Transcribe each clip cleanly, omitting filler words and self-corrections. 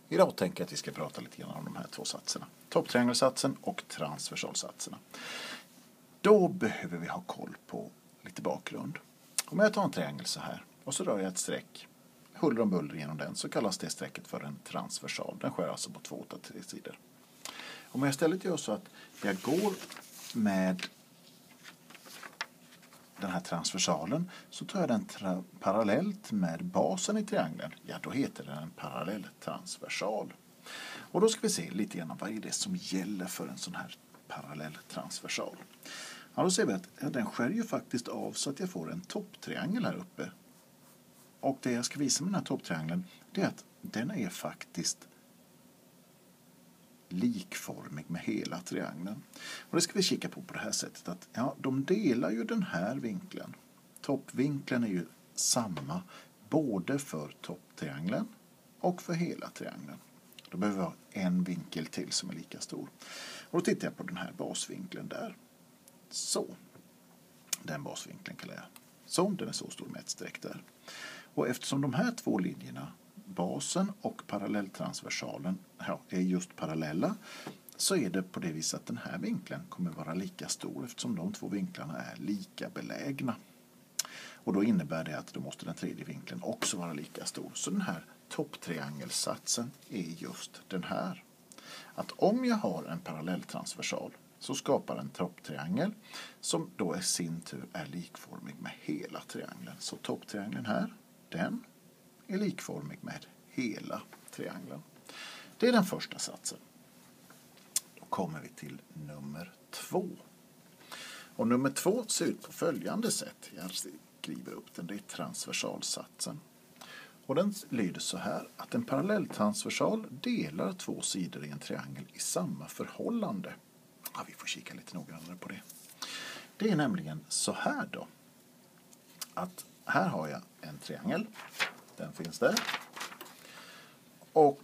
Idag tänker jag att vi ska prata lite grann om de här två satserna. Topptriangelsatsen och transversalsatserna. Då behöver vi ha koll på lite bakgrund. Om jag tar en triangel så här och så rör jag ett streck huller om buller genom den, så kallas det strecket för en transversal. Den skär alltså på 2 av 3 sidor. Om jag istället gör så att jag går med den här transversalen, så tar jag den parallellt med basen i triangeln. Ja, då heter den en parallelltransversal. Och då ska vi se lite grann vad är det som gäller för en sån här parallelltransversal. Ja, då ser vi att den skär ju faktiskt av så att jag får en topptriangel här uppe. Och det jag ska visa med den här topptriangeln, det är att den är faktiskt likformig med hela triangeln. Och det ska vi kika på det här sättet att de delar ju den här vinkeln. Toppvinkeln är ju samma både för topptriangeln och för hela triangeln. Då behöver vi ha en vinkel till som är lika stor. Och då tittar jag på den här basvinkeln där. Så. Den basvinkeln kallar jag. Så, den är så stor med ett streck där. Och eftersom de här två linjerna, basen och parallelltransversalen, är just parallella, så är det på det viset att den här vinkeln kommer vara lika stor eftersom de två vinklarna är lika belägna. Och då innebär det att då måste den tredje vinkeln också vara lika stor. Så den här topptriangelsatsen är just den här. Att om jag har en parallelltransversal så skapar en topptriangel som då i sin tur är likformig med hela triangeln. Så topptriangeln här, den är likformig med hela triangeln. Det är den första satsen. Då kommer vi till nummer 2. Och nummer 2 ser ut på följande sätt. Jag skriver upp den, det är transversalsatsen. Och den lyder så här att en parallelltransversal delar 2 sidor i en triangel i samma förhållande. Ja, vi får kika lite noggrannare på det. Det är nämligen så här då. Att här har jag en triangel. Den finns där. Och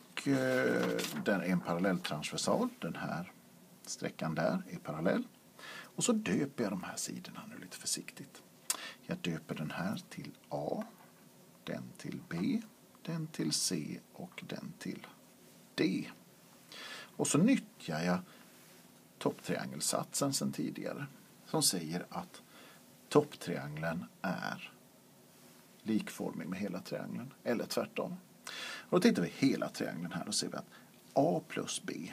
den är en parallelltransversal. Den här sträckan där är parallell. Och så döper jag de här sidorna nu lite försiktigt. Jag döper den här till A, den till B, den till C och den till D. Och så nyttjar jag topptriangelsatsen sedan tidigare som säger att topptriangeln är likformig med hela triangeln, eller tvärtom. Och då tittar vi hela triangeln här och ser vi att A plus B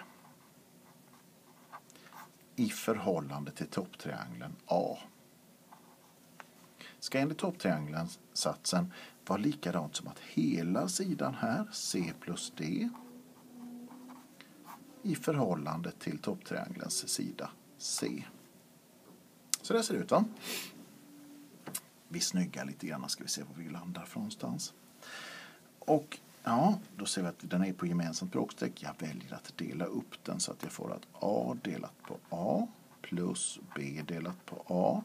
i förhållande till topptriangeln A ska enligt topptriangelsatsen vara likadant som att hela sidan här, C plus D, i förhållande till topptriangelns sida C. Så det ser det ut, va? Vi snyggar lite grann, ska vi se var vi landar från någonstans. Och då ser vi att den är på gemensamt bråkstreck. Jag väljer att dela upp den så att jag får att A delat på A plus B delat på A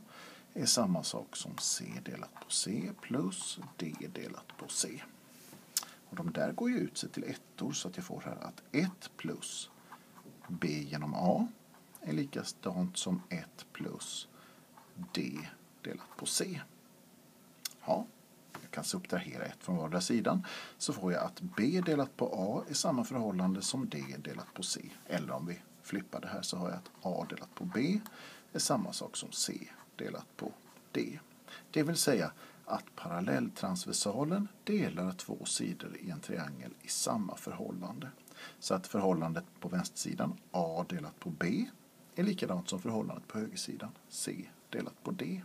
är samma sak som C delat på C plus D delat på C. Och de där går ju ut sig till ettor så att jag får här att 1 plus B genom A är likadant som 1 plus D delat på C. Ja, jag kan subtrahera 1 från vardera sidan, så får jag att B delat på A är samma förhållande som D delat på C. Eller om vi flippar det här så har jag att A delat på B är samma sak som C delat på D. Det vill säga att parallelltransversalen delar 2 sidor i en triangel i samma förhållande. Så att förhållandet på vänstersidan A delat på B är likadant som förhållandet på högersidan C delat på D.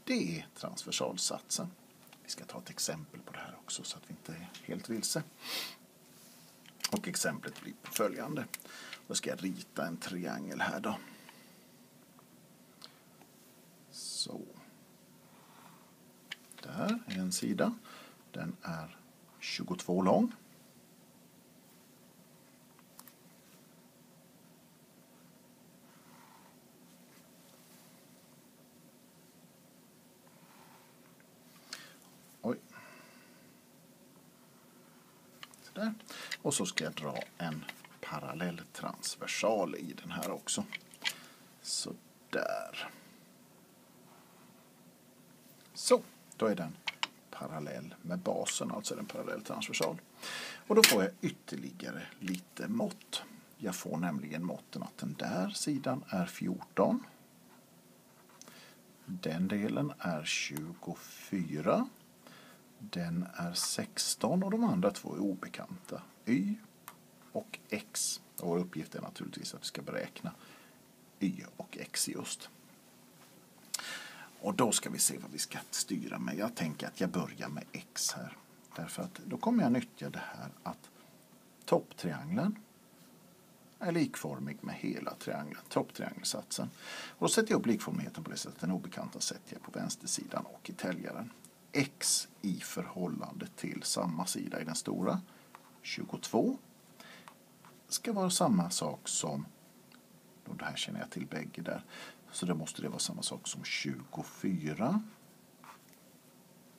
Det är transversalsatsen. Vi ska ta ett exempel på det här också så att vi inte är helt vilse. Och exemplet blir följande. Då ska jag rita en triangel här då. Så. Där är en sida. Den är 22 lång. Där. Och så ska jag dra en parallelltransversal i den här också. Så där. Så, då är den parallell med basen, alltså den parallelltransversal. Och då får jag ytterligare lite mått. Jag får nämligen måtten att den där sidan är 14. Den delen är 24. Den är 16 och de andra två är obekanta. Y och X. Och vår uppgift är naturligtvis att vi ska beräkna Y och X just. Och då ska vi se vad vi ska styra med. Jag tänker att jag börjar med X här. Därför att då kommer jag nyttja det här att topptriangeln är likformig med hela triangeln, topptriangelsatsen. Och då sätter jag upp likformigheten på det sättet. Den obekanta sätter jag på vänstersidan och i täljaren. X i förhållande till samma sida i den stora, 22, ska vara samma sak som, och det här känner jag till bägge där, så då måste det vara samma sak som 24,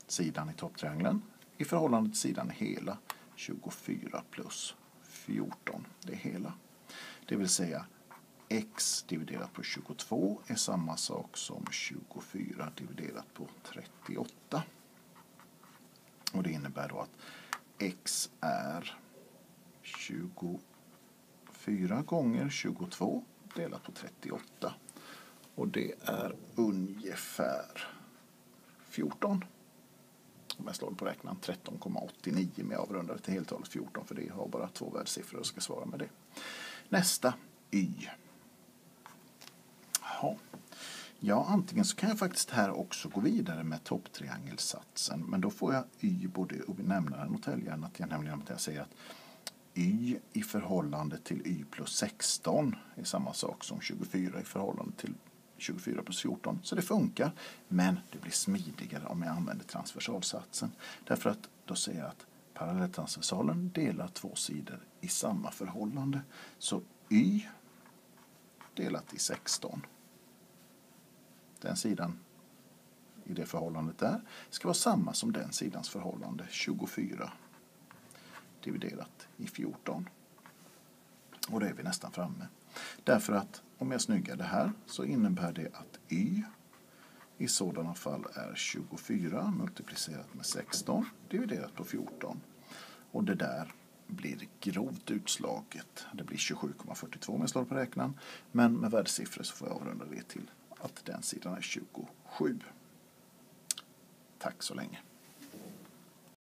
sidan i topptriangeln, i förhållande till sidan i hela, 24 plus 14, det är hela. Det vill säga X dividerat på 22 är samma sak som 24 dividerat på 38. Och det innebär då att X är 24 gånger 22 delat på 38. Och det är ungefär 14. Om jag slår på räknaren 13,89 men jag avrundar till heltalet 14 för det har bara två värdesiffror och ska svara med det. Nästa, Y. Ja, antingen så kan jag faktiskt här också gå vidare med topptriangelsatsen. Men då får jag Y både i nämnaren och täljaren. Att jag säger att Y i förhållande till Y plus 16 är samma sak som 24 i förhållande till 24 plus 14. Så det funkar, men det blir smidigare om jag använder transversalsatsen. Därför att då säger jag att parallelltransversalen delar två sidor i samma förhållande. Så Y delat i 16. Den sidan i det förhållandet där ska vara samma som den sidans förhållande 24 dividerat i 14. Och då är vi nästan framme. Därför att om jag snyggar det här så innebär det att Y i sådana fall är 24 multiplicerat med 16 dividerat på 14. Och det där blir grovt utslaget. Det blir 27,42 om jag slår på räknaren. Men med värdesiffror så får jag avrunda det till att den sidan är 27. Tack så länge.